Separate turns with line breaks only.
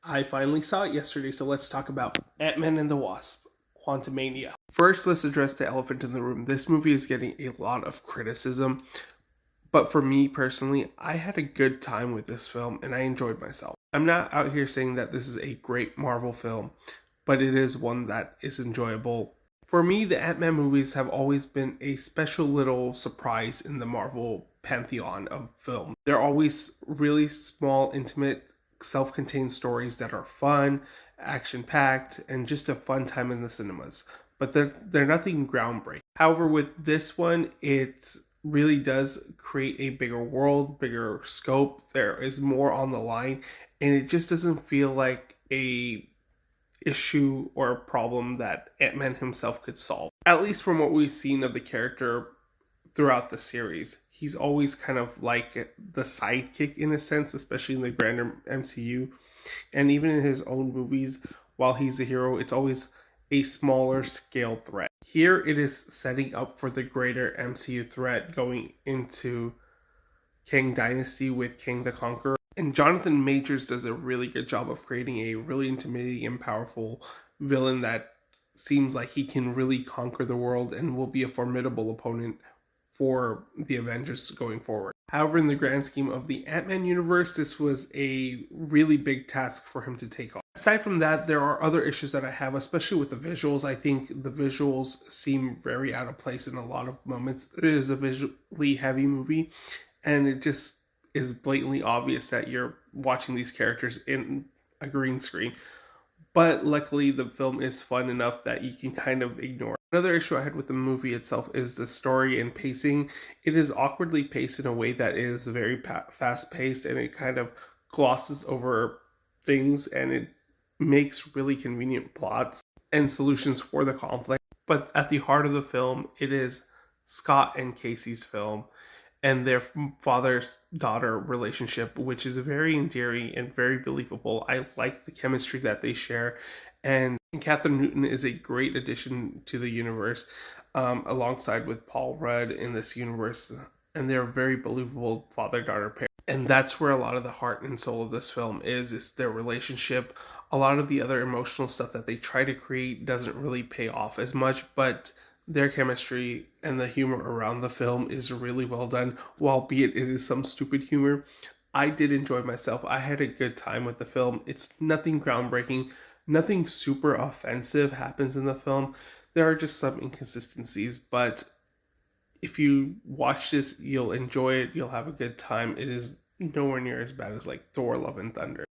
I finally saw it yesterday, so let's talk about Ant-Man and the Wasp, Quantumania. First, let's address the elephant in the room. This movie is getting a lot of criticism, but for me personally, I had a good time with this film and I enjoyed myself. I'm not out here saying that this is a great Marvel film, but it is one that is enjoyable. For me, the Ant-Man movies have always been a special little surprise in the Marvel pantheon of film. They're always really small, intimate, self-contained stories that are fun, action-packed, and just a fun time in the cinemas. But they're nothing groundbreaking. However, with this one, it really does create a bigger world, bigger scope. There is more on the line, and it just doesn't feel like a issue or a problem that Ant-Man himself could solve. At least from what we've seen of the character throughout the series. He's always kind of like the sidekick in a sense, especially in the grander MCU. And even in his own movies, while he's a hero, it's always a smaller scale threat. Here it is setting up for the greater MCU threat going into Kang Dynasty with Kang the Conqueror. And Jonathan Majors does a really good job of creating a really intimidating and powerful villain that seems like he can really conquer the world and will be a formidable opponent for the Avengers going forward. However, in the grand scheme of the Ant-Man universe, this was a really big task for him to take on. Aside from that, there are other issues that I have, especially with the visuals. I think the visuals seem very out of place in a lot of moments. It is a visually heavy movie, and it just is blatantly obvious that you're watching these characters in a green screen. But luckily, the film is fun enough that you can kind of ignore. Another issue I had with the movie itself is the story and pacing. It is awkwardly paced in a way that is very fast-paced, and it kind of glosses over things, and it makes really convenient plots and solutions for the conflict. But at the heart of the film, it is Scott and Casey's film and their father-daughter relationship, which is very endearing and very believable. I like the chemistry that they share, and Catherine Newton is a great addition to the universe, alongside with Paul Rudd in this universe, and they're a very believable father-daughter pair. And that's where a lot of the heart and soul of this film is their relationship. A lot of the other emotional stuff that they try to create doesn't really pay off as much, but their chemistry and the humor around the film is really well done, albeit it is some stupid humor. I did enjoy myself. I had a good time with the film. It's nothing groundbreaking. Nothing super offensive happens in the film. There are just some inconsistencies, but if you watch this, you'll enjoy it. You'll have a good time. It is nowhere near as bad as like Thor: Love and Thunder.